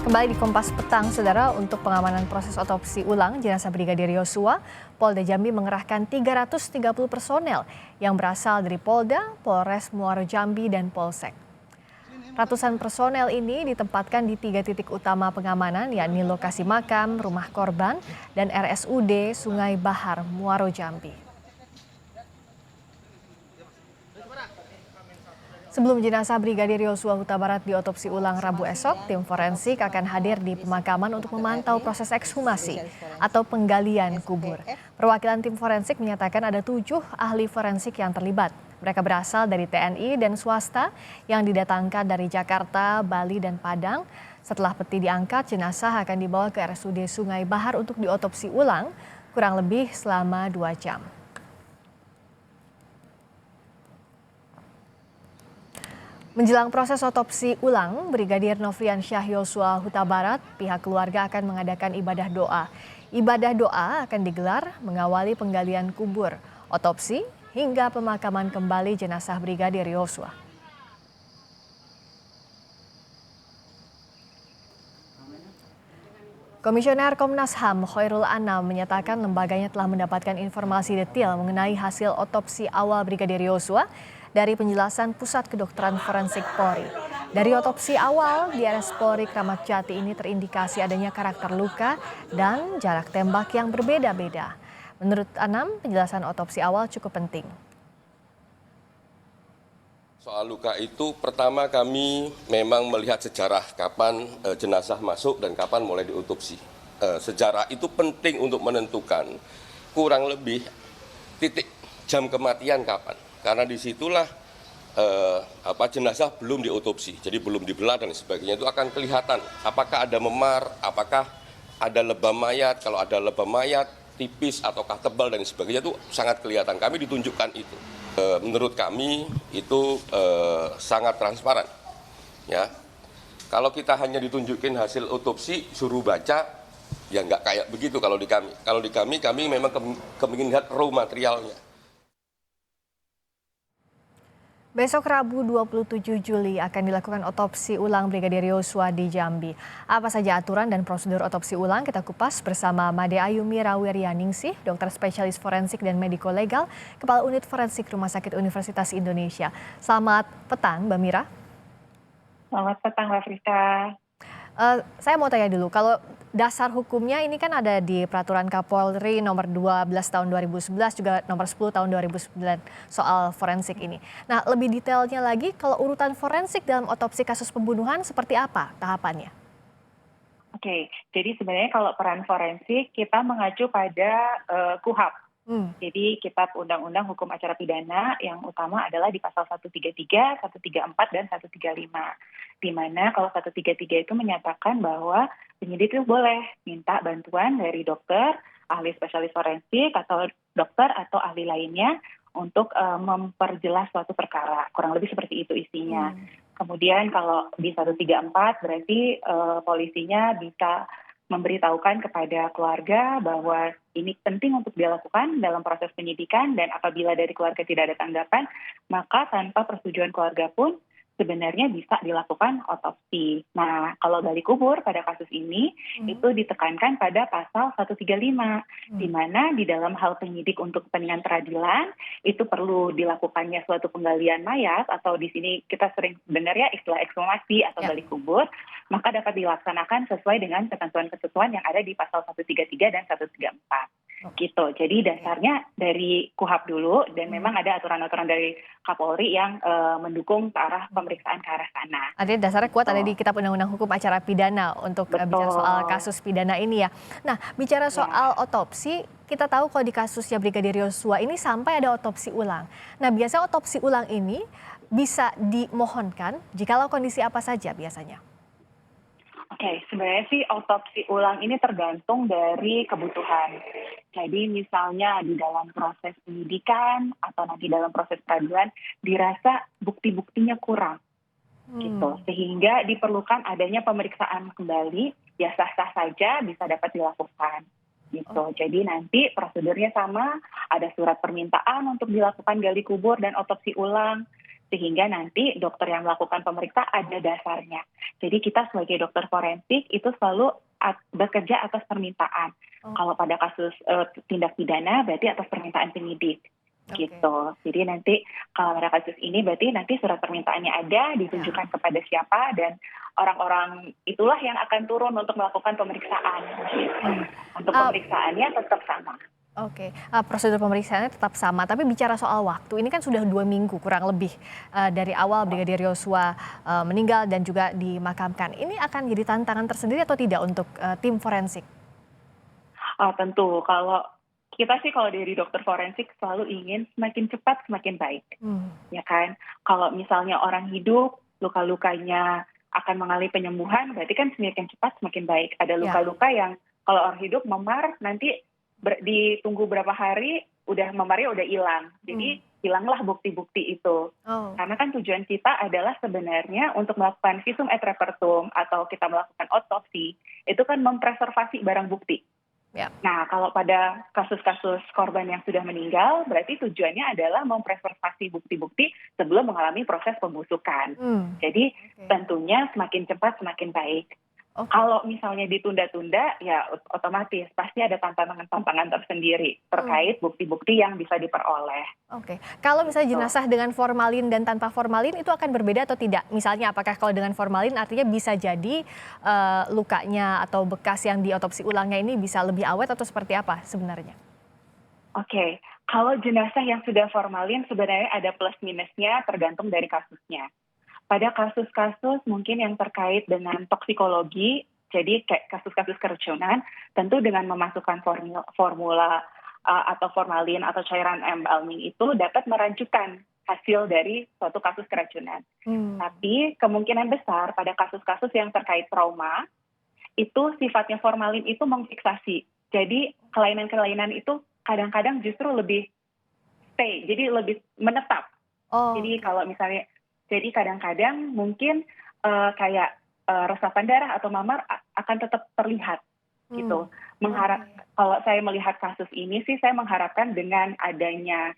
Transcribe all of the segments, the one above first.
Kembali di Kompas Petang, Saudara, untuk pengamanan proses otopsi ulang jenazah Brigadir Yosua, Polda Jambi mengerahkan 330 personel yang berasal dari Polda, Polres Muaro Jambi, dan Polsek. Ratusan personel ini ditempatkan di 3 titik utama pengamanan, yakni lokasi makam, rumah korban, dan RSUD Sungai Bahar, Muaro Jambi. Sebelum jenazah Brigadir Yosua Huta Barat diotopsi ulang Rabu esok, tim forensik akan hadir di pemakaman untuk memantau proses ekshumasi atau penggalian kubur. Perwakilan tim forensik menyatakan ada 7 ahli forensik yang terlibat. Mereka berasal dari TNI dan swasta yang didatangkan dari Jakarta, Bali, dan Padang. Setelah peti diangkat, jenazah akan dibawa ke RSUD Sungai Bahar untuk diotopsi ulang kurang lebih selama 2 jam. Menjelang proses otopsi ulang Brigadir Nofriansyah Yosua Huta Barat, pihak keluarga akan mengadakan ibadah doa. Ibadah doa akan digelar mengawali penggalian kubur, otopsi, hingga pemakaman kembali jenazah Brigadir Yosua. Komisioner Komnas HAM Khairul Anam menyatakan lembaganya telah mendapatkan informasi detail mengenai hasil otopsi awal Brigadir Yosua dari penjelasan Pusat Kedokteran Forensik Polri. Dari otopsi awal di RS Polri Kramat Jati ini terindikasi adanya karakter luka dan jarak tembak yang berbeda-beda. Menurut Anam, penjelasan otopsi awal cukup penting. Soal luka itu pertama kami memang melihat sejarah kapan jenazah masuk dan kapan mulai diotopsi. Sejarah itu penting untuk menentukan kurang lebih titik jam kematian kapan. Karena disitulah jenazah belum diotopsi, jadi belum dibelah dan sebagainya, itu akan kelihatan apakah ada memar, apakah ada lebam mayat. Kalau ada lebam mayat tipis ataukah tebal dan sebagainya, itu sangat kelihatan. Kami ditunjukkan itu. Menurut kami itu sangat transparan. Ya, kalau kita hanya ditunjukin hasil otopsi suruh baca, ya nggak kayak begitu kalau di kami. Kalau di kami memang kemungkinan lihat raw materialnya. Besok Rabu 27 Juli akan dilakukan otopsi ulang Brigadir Yosua di Jambi. Apa saja aturan dan prosedur otopsi ulang kita kupas bersama Made Ayumi Rawerianingsih, dokter spesialis forensik dan mediko legal, Kepala Unit Forensik Rumah Sakit Universitas Indonesia. Selamat petang, Mbak Mira. Selamat petang, Mbak Frika. Saya mau tanya dulu, kalau dasar hukumnya ini kan ada di Peraturan Kapolri nomor 12 tahun 2011 juga nomor 10 tahun 2009 soal forensik ini. Nah, lebih detailnya lagi, kalau urutan forensik dalam otopsi kasus pembunuhan seperti apa tahapannya? Oke, jadi sebenarnya kalau peran forensik kita mengacu pada KUHAP. Jadi Kitab Undang-Undang Hukum Acara Pidana yang utama adalah di pasal 133, 134, dan 135. Di mana kalau 133 itu menyatakan bahwa penyidik itu boleh minta bantuan dari dokter, ahli spesialis forensik, atau dokter atau ahli lainnya untuk memperjelas suatu perkara. Kurang lebih seperti itu isinya. Kemudian kalau di 134 berarti polisinya bisa memberitahukan kepada keluarga bahwa ini penting untuk dilakukan dalam proses penyidikan, dan apabila dari keluarga tidak ada tanggapan, maka tanpa persetujuan keluarga pun sebenarnya bisa dilakukan otopsi. Nah, kalau gali kubur pada kasus ini itu ditekankan pada pasal 135, di mana di dalam hal penyidik untuk kepentingan peradilan itu perlu dilakukannya suatu penggalian mayat, atau di sini kita sering sebenarnya istilah ekshumasi atau gali kubur, maka dapat dilaksanakan sesuai dengan ketentuan-ketentuan yang ada di pasal 133 dan 134. Gitu. Jadi dasarnya dari KUHAP dulu, dan memang ada aturan-aturan dari Kapolri yang mendukung ke arah pemeriksaan ke arah sana. Artinya dasarnya kuat ada di Kitab Undang-Undang Hukum Acara Pidana untuk bicara soal kasus pidana ini ya. Nah, bicara soal otopsi, kita tahu kalau di kasusnya Brigadir Yosua ini sampai ada otopsi ulang. Nah, biasanya otopsi ulang ini bisa dimohonkan jikalau kondisi apa saja biasanya? Oke, sebenarnya sih otopsi ulang ini tergantung dari kebutuhan. Jadi misalnya di dalam proses penyidikan atau nanti dalam proses peradilan dirasa bukti-buktinya kurang, gitu. Sehingga diperlukan adanya pemeriksaan kembali, ya sah-sah saja bisa dapat dilakukan. Gitu. Jadi nanti prosedurnya sama, ada surat permintaan untuk dilakukan gali kubur dan otopsi ulang. sehingga nanti dokter yang melakukan pemeriksa ada dasarnya. Jadi kita sebagai dokter forensik itu selalu bekerja atas permintaan. Kalau pada kasus tindak pidana berarti atas permintaan penyidik. Gitu. Jadi nanti kalau pada kasus ini berarti nanti surat permintaannya ada, ditunjukkan kepada siapa, dan orang-orang itulah yang akan turun untuk melakukan pemeriksaan. Gitu. Untuk pemeriksaannya tetap sama. Oke, prosedur pemeriksaannya tetap sama, tapi bicara soal waktu, ini kan sudah 2 minggu kurang lebih dari awal Brigadir Yosua meninggal dan juga dimakamkan. Ini akan jadi tantangan tersendiri atau tidak untuk tim forensik? Tentu, kalau kita sih kalau dari dokter forensik selalu ingin semakin cepat semakin baik, ya kan? Kalau misalnya orang hidup, luka-lukanya akan mengalami penyembuhan, berarti kan semakin cepat semakin baik. Ada luka-luka yang kalau orang hidup memar, nanti ditunggu berapa hari, memarnya udah hilang. Jadi hilanglah bukti-bukti itu. Karena kan tujuan kita adalah sebenarnya untuk melakukan visum et repertum atau kita melakukan otopsi, itu kan mempreservasi barang bukti. Nah, kalau pada kasus-kasus korban yang sudah meninggal, berarti tujuannya adalah mempreservasi bukti-bukti sebelum mengalami proses pembusukan. Jadi tentunya semakin cepat semakin baik. Kalau misalnya ditunda-tunda, ya otomatis pasti ada tantangan-tantangan tersendiri terkait bukti-bukti yang bisa diperoleh. Oke, kalau misalnya jenazah dengan formalin dan tanpa formalin itu akan berbeda atau tidak? Misalnya apakah kalau dengan formalin artinya bisa jadi lukanya atau bekas yang diotopsi ulangnya ini bisa lebih awet atau seperti apa sebenarnya? Oke, kalau jenazah yang sudah formalin sebenarnya ada plus minusnya tergantung dari kasusnya. Pada kasus-kasus mungkin yang terkait dengan toksikologi, jadi kayak kasus-kasus keracunan, tentu dengan memasukkan formula atau formalin atau cairan embalming itu dapat merajukan hasil dari suatu kasus keracunan. Tapi kemungkinan besar pada kasus-kasus yang terkait trauma, itu sifatnya formalin itu memfiksasi. Jadi kelainan-kelainan itu kadang-kadang justru lebih stay, jadi lebih menetap. Jadi kalau misalnya, jadi kadang-kadang mungkin kayak resapan darah atau mamar akan tetap terlihat gitu. Kalau saya melihat kasus ini sih saya mengharapkan dengan adanya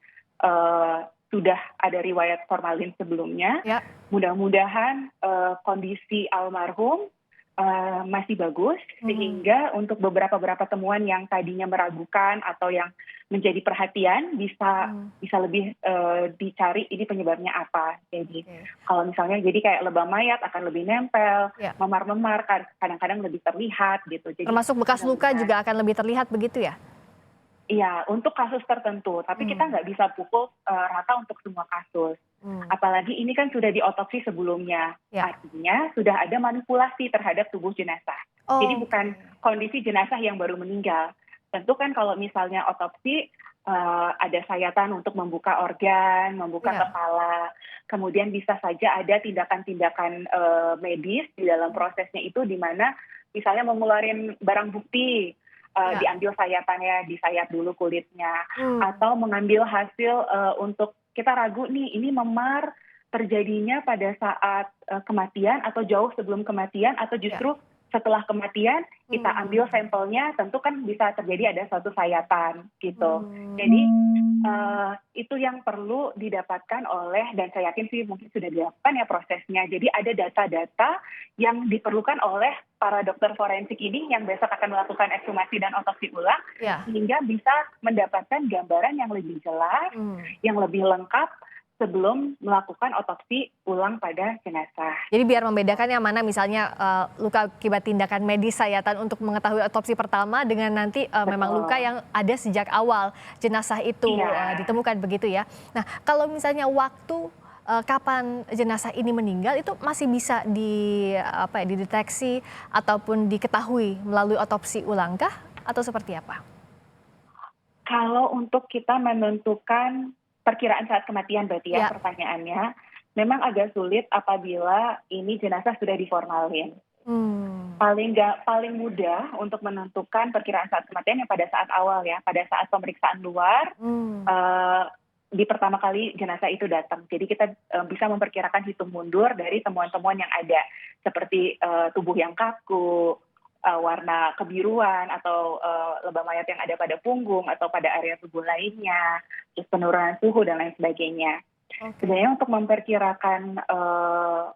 sudah ada riwayat formalin sebelumnya, mudah-mudahan kondisi almarhum masih bagus sehingga untuk beberapa temuan yang tadinya meragukan atau yang menjadi perhatian bisa lebih dicari ini penyebabnya apa. Jadi kalau misalnya jadi kayak lebam mayat akan lebih nempel, memar-memar kadang-kadang lebih terlihat gitu. Jadi termasuk bekas luka juga akan lebih terlihat begitu ya? Iya, untuk kasus tertentu, tapi kita nggak bisa pukul rata untuk semua kasus. Apalagi ini kan sudah diotopsi sebelumnya, artinya sudah ada manipulasi terhadap tubuh jenazah. Jadi bukan kondisi jenazah yang baru meninggal. Tentu kan kalau misalnya otopsi ada sayatan untuk membuka organ, membuka kepala, kemudian bisa saja ada tindakan-tindakan medis di dalam prosesnya itu di mana misalnya mengeluarkan barang bukti, diambil sayatannya, disayat dulu kulitnya, atau mengambil hasil untuk kita ragu nih ini memar terjadinya pada saat kematian atau jauh sebelum kematian atau justru setelah kematian kita ambil sampelnya, tentu kan bisa terjadi ada suatu sayatan gitu. Jadi itu yang perlu didapatkan oleh, dan saya yakin sih mungkin sudah dilakukan ya prosesnya. Jadi ada data-data yang diperlukan oleh para dokter forensik ini yang besok akan melakukan ekshumasi dan otopsi ulang, sehingga bisa mendapatkan gambaran yang lebih jelas, yang lebih lengkap sebelum melakukan otopsi ulang pada jenazah. Jadi biar membedakan yang mana misalnya luka akibat tindakan medis sayatan untuk mengetahui otopsi pertama dengan nanti memang luka yang ada sejak awal jenazah itu ditemukan begitu ya. Nah kalau misalnya waktu kapan jenazah ini meninggal itu masih bisa dideteksi ataupun diketahui melalui otopsi ulangkah atau seperti apa? Kalau untuk kita menentukan perkiraan saat kematian berarti ya pertanyaannya, memang agak sulit apabila ini jenazah sudah diformalin. Paling mudah untuk menentukan perkiraan saat kematian yang pada saat awal ya, pada saat pemeriksaan luar, di pertama kali jenazah itu datang. Jadi kita bisa memperkirakan hitung mundur dari temuan-temuan yang ada, seperti tubuh yang kaku, warna kebiruan atau lebam mayat yang ada pada punggung atau pada area tubuh lainnya, terus penurunan suhu dan lain sebagainya. Oke. Sebenarnya untuk memperkirakan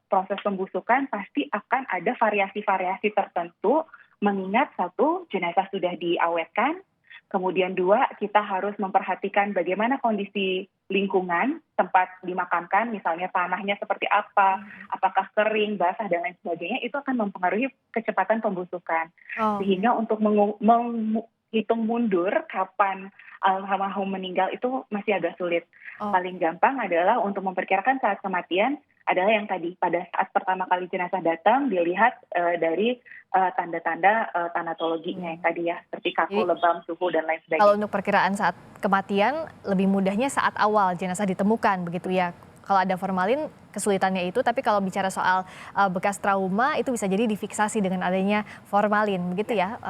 proses pembusukan pasti akan ada variasi-variasi tertentu, mengingat satu, jenazah sudah diawetkan, kemudian dua, kita harus memperhatikan bagaimana kondisi lingkungan tempat dimakamkan, misalnya tanahnya seperti apa, apakah kering, basah, dan lain sebagainya, itu akan mempengaruhi kecepatan pembusukan. Oh, Sehingga untuk menghitung mundur kapan almarhum meninggal itu masih agak sulit. oh, Paling gampang adalah untuk memperkirakan saat kematian adalah yang tadi, pada saat pertama kali jenazah datang, dilihat dari tanda-tanda tanatologinya yang tadi ya, seperti kaku, Jadi lebam, suhu, dan lain kalau sebagainya. untuk perkiraan saat kematian lebih mudahnya saat awal jenazah ditemukan begitu ya. Kalau ada formalin kesulitannya itu, tapi kalau bicara soal bekas trauma itu bisa jadi difiksasi dengan adanya formalin begitu ya,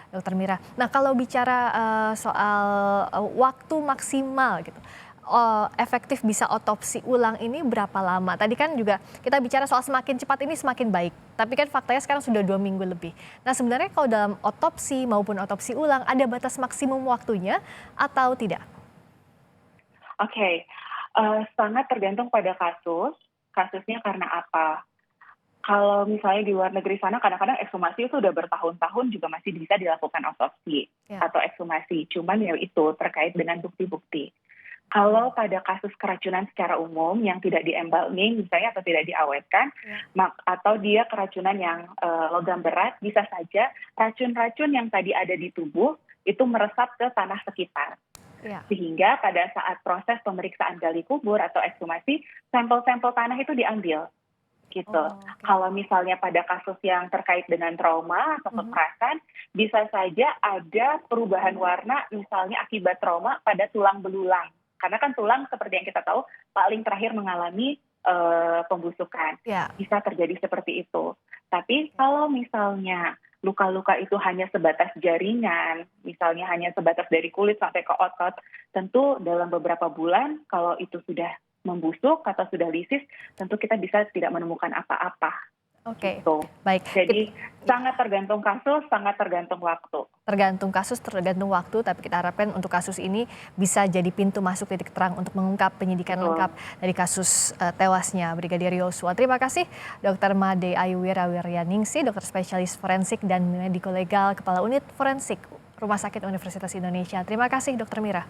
Dokter Mira. Nah kalau bicara soal waktu maksimal gitu, efektif bisa otopsi ulang ini berapa lama? Tadi kan juga kita bicara soal semakin cepat ini semakin baik, tapi kan faktanya sekarang sudah 2 minggu lebih. Nah sebenarnya kalau dalam otopsi maupun otopsi ulang ada batas maksimum waktunya atau tidak? Oke, sangat tergantung pada kasus. Kasusnya karena apa? Kalau misalnya di luar negeri sana kadang-kadang ekshumasi itu udah bertahun-tahun juga masih bisa dilakukan otopsi Ya. atau ekshumasi. Cuman ya itu terkait dengan bukti-bukti. Kalau pada kasus keracunan secara umum yang tidak di-embalming misalnya atau tidak diawetkan, Ya. atau dia keracunan yang logam berat, bisa saja racun-racun yang tadi ada di tubuh itu meresap ke tanah sekitar. Ya. Sehingga pada saat proses pemeriksaan gali kubur atau ekshumasi, sampel-sampel tanah itu diambil gitu. Oh, oke. Kalau misalnya pada kasus yang terkait dengan trauma atau kekerasan, bisa saja ada perubahan warna misalnya akibat trauma pada tulang belulang. Karena kan tulang seperti yang kita tahu paling terakhir mengalami pembusukan. Ya. Bisa terjadi seperti itu. Tapi kalau misalnya luka-luka itu hanya sebatas jaringan, misalnya hanya sebatas dari kulit sampai ke otot, tentu dalam beberapa bulan kalau itu sudah membusuk atau sudah lisis, tentu kita bisa tidak menemukan apa-apa. Oke. Gitu. Baik. Jadi sangat tergantung kasus, sangat tergantung waktu. Tergantung kasus, tergantung waktu, tapi kita harapkan untuk kasus ini bisa jadi pintu masuk titik terang untuk mengungkap penyidikan Betul. lengkap dari kasus tewasnya Brigadir Yosua. Terima kasih Dr. Made Ayu Wirawiaryaningsih, dokter spesialis forensik dan mediko legal, Kepala Unit Forensik Rumah Sakit Universitas Indonesia. Terima kasih Dr. Mira.